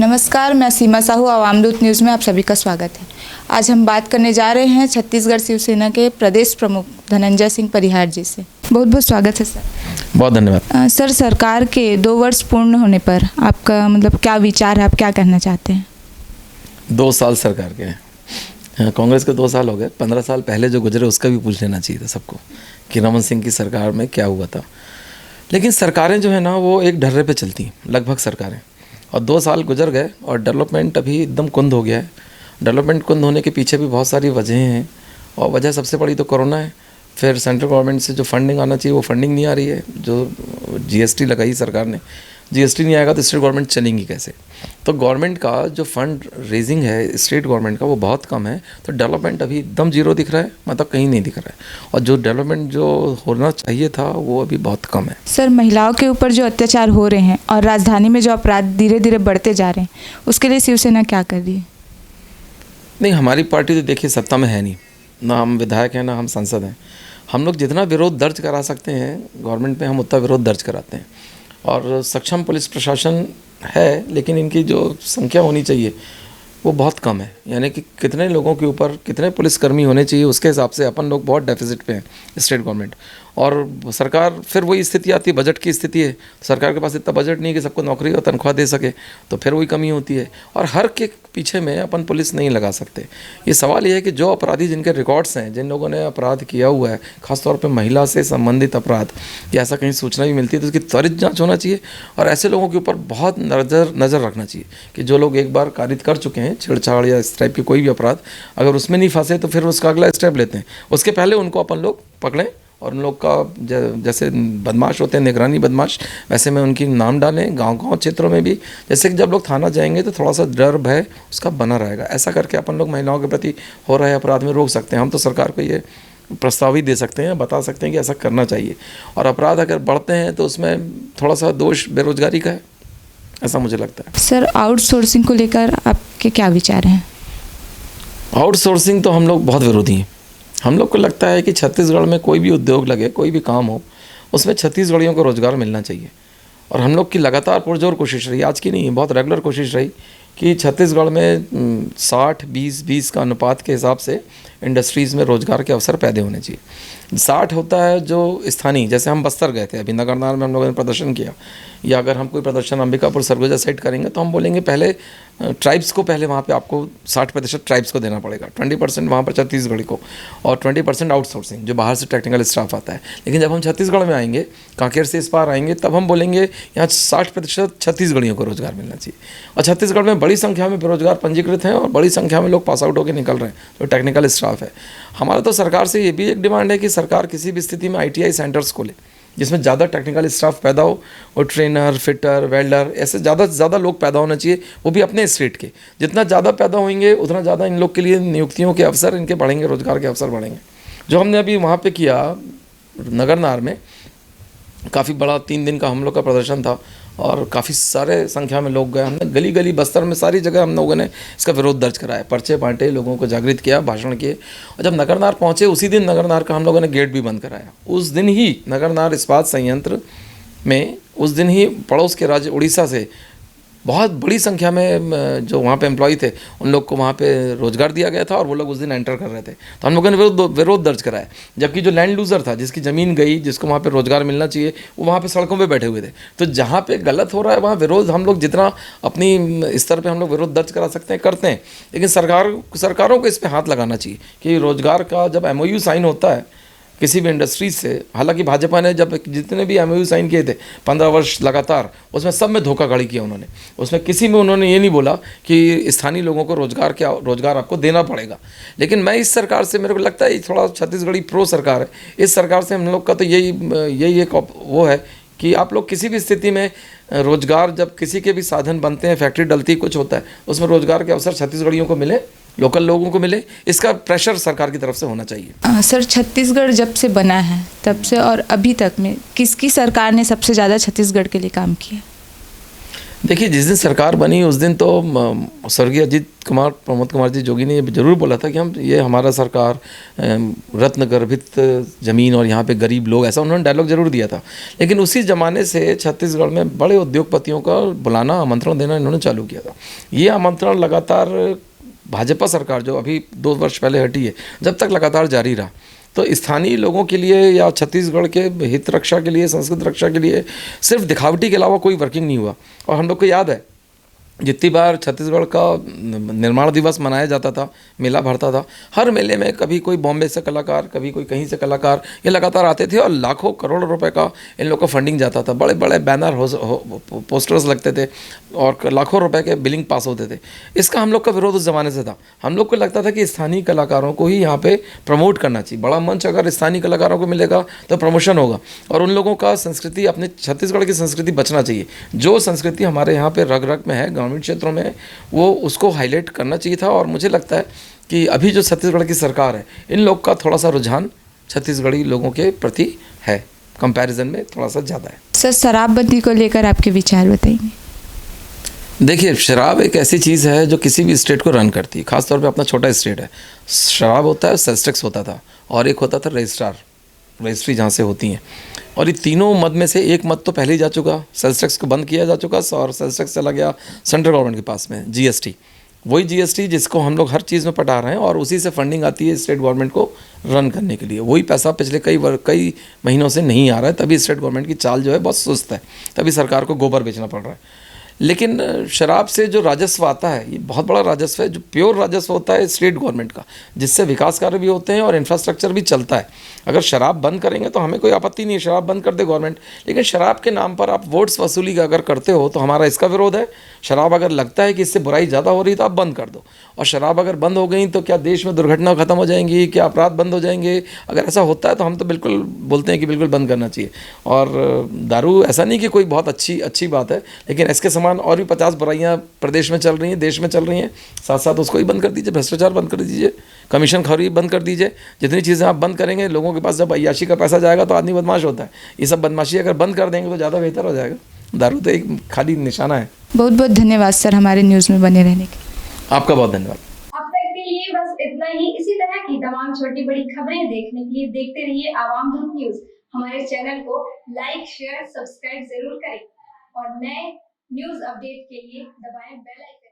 नमस्कार, मैं सीमा साहू, आवामदूत न्यूज़ में आप सभी का स्वागत है। आज हम बात करने जा रहे हैं छत्तीसगढ़ शिवसेना के प्रदेश प्रमुख धनंजय सिंह परिहार जी से। बहुत बहुत स्वागत है सर। बहुत धन्यवाद। सर, सरकार के 2 वर्ष पूर्ण होने पर आपका क्या विचार है, आप क्या कहना चाहते हैं? 2 साल सरकार के हैं, कांग्रेस के 2 साल हो गए। 15 साल पहले जो गुजरे उसका भी पूछ लेना चाहिए था सबको कि रमन सिंह की सरकार में क्या हुआ था। लेकिन सरकारें जो है ना वो एक ढर्रे पे चलती हैं, लगभग सरकारें, और 2 साल गुजर गए और डेवलपमेंट अभी एकदम कुंद हो गया है। डेवलपमेंट कुंद होने के पीछे भी बहुत सारी वजहें हैं, और वजह सबसे बड़ी तो कोरोना है। फिर सेंट्रल गवर्नमेंट से जो फंडिंग आना चाहिए वो फंडिंग नहीं आ रही है। जो जीएसटी लगाई सरकार ने, जीएसटी नहीं आएगा तो स्टेट गवर्नमेंट चलेंगी कैसे? तो गवर्नमेंट का जो फंड रेजिंग है स्टेट गवर्नमेंट का वो बहुत कम है, तो डेवलपमेंट अभी एकदम जीरो दिख रहा है, मतलब कहीं नहीं दिख रहा है। और जो डेवलपमेंट जो होना चाहिए था वो अभी बहुत कम है। सर, महिलाओं के ऊपर जो अत्याचार हो रहे हैं और राजधानी में जो अपराध धीरे धीरे बढ़ते जा रहे हैं, उसके लिए शिवसेना क्या कर रही है? नहीं, हमारी पार्टी तो देखिए सत्ता में है नहीं, ना हम विधायक हैं ना हम सांसद हैं। हम लोग जितना विरोध दर्ज करा सकते हैं गवर्नमेंट में हम उतना विरोध दर्ज कराते हैं। और सक्षम पुलिस प्रशासन है, लेकिन इनकी जो संख्या होनी चाहिए वो बहुत कम है। यानी कि कितने लोगों के ऊपर कितने पुलिसकर्मी होने चाहिए उसके हिसाब से अपन लोग बहुत डेफिसिट पे हैं स्टेट गवर्नमेंट। और सरकार फिर वही स्थिति आती है, बजट की स्थिति है, सरकार के पास इतना बजट नहीं है कि सबको नौकरी और तनख्वाह दे सके, तो फिर वही कमी होती है। और हर के पीछे में अपन पुलिस नहीं लगा सकते। ये सवाल ये है कि जो अपराधी जिनके रिकॉर्ड्स हैं, जिन लोगों ने अपराध किया हुआ है, खासतौर पर महिला से संबंधित अपराध, या ऐसा कहीं सूचना भी मिलती है तो उसकी त्वरित जाँच होना चाहिए। और ऐसे लोगों के ऊपर बहुत नज़र रखना चाहिए कि जो लोग एक बार कारित कर चुके हैं छेड़छाड़ या इस टाइप की कोई भी अपराध, अगर उसमें नहीं फंसे तो फिर उसका अगला स्टेप लेते हैं। उसके पहले उनको अपन लोग पकड़ें और उन लोग का जैसे बदमाश होते हैं निगरानी बदमाश, वैसे में उनकी नाम डालें गांव क्षेत्रों में भी। जैसे कि जब लोग थाना जाएंगे तो थोड़ा सा डर भय उसका बना रहेगा। ऐसा करके अपन लोग महिलाओं के प्रति हो रहे अपराध में रोक सकते हैं। हम तो सरकार को ये प्रस्ताव ही दे सकते हैं, बता सकते हैं कि ऐसा करना चाहिए। और अपराध अगर बढ़ते हैं तो उसमें थोड़ा सा दोष बेरोजगारी का है, ऐसा मुझे लगता है। सर, आउटसोर्सिंग को लेकर आपके क्या विचार हैं? आउटसोर्सिंग तो हम लोग बहुत विरोधी हैं। हम लोग को लगता है कि छत्तीसगढ़ में कोई भी उद्योग लगे, कोई भी काम हो, उसमें छत्तीसगढ़ियों को रोज़गार मिलना चाहिए। और हम लोग की लगातार पुरजोर कोशिश रही, आज की नहीं, बहुत रेगुलर कोशिश रही कि छत्तीसगढ़ में 60-20-20 का अनुपात के हिसाब से इंडस्ट्रीज़ में रोज़गार के अवसर पैदा होने चाहिए। 60 होता है जो स्थानीय, जैसे हम बस्तर गए थे, अभी नगरनार में हम लोगों ने प्रदर्शन किया, या अगर हम कोई प्रदर्शन अंबिकापुर सरगुजा साइड करेंगे तो हम बोलेंगे पहले ट्राइब्स को, पहले वहाँ पे आपको 60% ट्राइब्स को देना पड़ेगा, 20% वहाँ पर छत्तीसगढ़ी को, और 20% आउटसोर्सिंग जो बाहर से टेक्निकल स्टाफ आता है। लेकिन जब हम छत्तीसगढ़ में आएंगे, कांकेर से इस पार आएंगे, तब हम बोलेंगे यहाँ 60% छत्तीसगढ़ियों को रोज़गार मिलना चाहिए। और छत्तीसगढ़ में बड़ी संख्या में बेरोजगार पंजीकृत हैं और बड़ी संख्या में लोग पास आउट होकर निकल रहे हैं जो टेक्निकल स्टाफ है। हमारा तो सरकार से ये भी एक डिमांड है कि सरकार किसी भी स्थिति में ITI सेंटर्स खोले जिसमें ज़्यादा टेक्निकल स्टाफ पैदा हो, और ट्रेनर, फिटर, वेल्डर, ऐसे ज़्यादा से ज़्यादा लोग पैदा होना चाहिए, वो भी अपने स्टेट के। जितना ज़्यादा पैदा होंगे उतना ज़्यादा इन लोग के लिए नियुक्तियों के अवसर इनके बढ़ेंगे, रोज़गार के अवसर बढ़ेंगे। जो हमने अभी वहाँ पे किया नगरनार में, काफ़ी बड़ा 3 दिन का हम लोग का प्रदर्शन था और काफ़ी सारे संख्या में लोग गए। हमने गली गली बस्तर में सारी जगह हम लोगों ने इसका विरोध दर्ज कराया, पर्चे बांटे, लोगों को जागृत किया, भाषण किए। और जब नगरनार पहुँचे उसी दिन नगरनार का हम लोगों ने गेट भी बंद कराया। उस दिन ही नगरनार इस्पात संयंत्र में उस दिन ही पड़ोस के राज्य उड़ीसा से बहुत बड़ी संख्या में जो वहाँ पे एम्प्लॉय थे उन लोग को वहाँ पे रोज़गार दिया गया था और वो लोग उस दिन एंटर कर रहे थे। तो हम लोगों ने विरोध दर्ज कराया। जबकि जो लैंड लूज़र था, जिसकी ज़मीन गई, जिसको वहाँ पे रोज़गार मिलना चाहिए, वो वहाँ पे सड़कों पे बैठे हुए थे। तो जहाँ पे गलत हो रहा है वहाँ विरोध हम लोग जितना अपनी स्तर पे हम लोग विरोध दर्ज करा सकते हैं करते हैं। लेकिन सरकारों को इस पर हाथ लगाना चाहिए कि रोज़गार का जब MOU साइन होता है किसी भी इंडस्ट्रीज से, हालांकि भाजपा ने जब जितने भी MOU साइन किए थे 15 वर्ष लगातार, उसमें सब में धोखाधड़ी किया उन्होंने। उसमें किसी में उन्होंने ये नहीं बोला कि स्थानीय लोगों को रोज़गार आपको देना पड़ेगा। लेकिन मैं इस सरकार से, मेरे को लगता है थोड़ा छत्तीसगढ़ी प्रो सरकार है, इस सरकार से हम लोग का तो यही एक वो है कि आप लोग किसी भी स्थिति में रोज़गार, जब किसी के भी साधन बनते हैं, फैक्ट्री डलती, कुछ होता है, उसमें रोज़गार के अवसर छत्तीसगढ़ियों को मिले, लोकल लोगों को मिले। इसका प्रेशर सरकार की तरफ से होना चाहिए। सर, छत्तीसगढ़ जब से बना है तब से और अभी तक में किसकी सरकार ने सबसे ज़्यादा छत्तीसगढ़ के लिए काम किया? देखिए, जिस दिन सरकार बनी उस दिन तो स्वर्गीय अजीत कुमार प्रमोद कुमार जी जोगी ने ये ज़रूर बोला था कि हम ये हमारा सरकार रत्न गर्भित ज़मीन और यहाँ पे गरीब लोग, ऐसा उन्होंने डायलॉग ज़रूर दिया था। लेकिन उसी ज़माने से छत्तीसगढ़ में बड़े उद्योगपतियों का बुलाना, आमंत्रण देना इन्होंने चालू किया था। ये आमंत्रण लगातार भाजपा सरकार जो अभी 2 वर्ष पहले हटी है, जब तक लगातार जारी रहा। तो स्थानीय लोगों के लिए या छत्तीसगढ़ के हित रक्षा के लिए, संस्कृति रक्षा के लिए सिर्फ दिखावटी के अलावा कोई वर्किंग नहीं हुआ। और हम लोग को याद है जितनी बार छत्तीसगढ़ का निर्माण दिवस मनाया जाता था, मेला भरता था, हर मेले में कभी कोई बॉम्बे से कलाकार, कभी कोई कहीं से कलाकार, ये लगातार आते थे और लाखों करोड़ों रुपए का इन लोग का फंडिंग जाता था। बड़े बड़े बैनर पोस्टर्स लगते थे और लाखों रुपए के बिलिंग पास होते थे। इसका हम लोग का विरोध उस ज़माने से था। हम लोग को लगता था कि स्थानीय कलाकारों को ही यहाँ पे प्रमोट करना चाहिए। बड़ा मंच अगर स्थानीय कलाकारों को मिलेगा तो प्रमोशन होगा और उन लोगों का संस्कृति, अपने छत्तीसगढ़ की संस्कृति बचना चाहिए। जो संस्कृति हमारे यहाँ पे रग रग में है, ग्रामीण क्षेत्रों में, वो उसको हाईलाइट करना चाहिए था। और मुझे लगता है कि अभी जो छत्तीसगढ़ की सरकार है, इन लोग का थोड़ा सा रुझान छत्तीसगढ़ी लोगों के प्रति है, कंपैरिजन में थोड़ा सा ज़्यादा है। सर, शराबबंदी को लेकर आपके विचार बताइए। देखिए, शराब एक ऐसी चीज़ है जो किसी भी स्टेट को रन करती है, खासतौर पे अपना छोटा स्टेट है। शराब होता है, सेल्स टैक्स होता था और एक होता था रजिस्ट्री जहाँ से होती हैं। और ये तीनों मद में से एक मद तो पहले ही जा चुका, सेल्स टैक्स को बंद किया जा चुका और सेल्स टैक्स चला गया सेंट्रल गवर्नमेंट के पास में, जीएसटी। वही जीएसटी जिसको हम लोग हर चीज़ में पटा रहे हैं और उसी से फंडिंग आती है स्टेट गवर्नमेंट को रन करने के लिए। वही पैसा पिछले कई महीनों से नहीं आ रहा है, तभी स्टेट गवर्नमेंट की चाल जो है बहुत सुस्त है, तभी सरकार को गोबर बेचना पड़ रहा है। लेकिन शराब से जो राजस्व आता है, ये बहुत बड़ा राजस्व है, जो प्योर राजस्व होता है स्टेट गवर्नमेंट का, जिससे विकास कार्य भी होते हैं और इंफ्रास्ट्रक्चर भी चलता है। अगर शराब बंद करेंगे तो हमें कोई आपत्ति नहीं है, शराब बंद कर दे गवर्नमेंट। लेकिन शराब के नाम पर आप वोट्स वसूली अगर करते हो तो हमारा इसका विरोध है। शराब अगर लगता है कि इससे बुराई ज़्यादा हो रही है तो आप बंद कर दो। और शराब अगर बंद हो गई तो क्या देश में दुर्घटना खत्म हो जाएंगी, क्या अपराध बंद हो जाएंगे? अगर ऐसा होता है तो हम तो बिल्कुल बोलते हैं कि बिल्कुल बंद करना चाहिए। और दारू ऐसा नहीं कि कोई बहुत अच्छी बात है, लेकिन इसके समान और भी 50 बुराइयां प्रदेश में चल रही हैं, देश में चल रही हैं, साथ साथ उसको ही बंद कर दीजिए। भ्रष्टाचार बंद कर दीजिए, कमीशन खोरी बंद कर दीजिए। जितनी चीज़ें आप बंद करेंगे, लोगों के पास जब अय्याशी का पैसा जाएगा तो आदमी बदमाश होता है। ये सब बदमाशी अगर बंद कर देंगे तो ज़्यादा बेहतर हो जाएगा। दारू तो एक खाली निशाना है। बहुत बहुत धन्यवाद सर हमारे न्यूज़ में बने रहने के। आपका बहुत धन्यवाद। अब तक के लिए बस इतना ही। इसी तरह की तमाम छोटी बड़ी खबरें देखने के लिए देखते रहिए आवाम दूत न्यूज। हमारे चैनल को लाइक, शेयर, सब्सक्राइब जरूर करें और नए न्यूज अपडेट के लिए दबाएं बेल आइकन।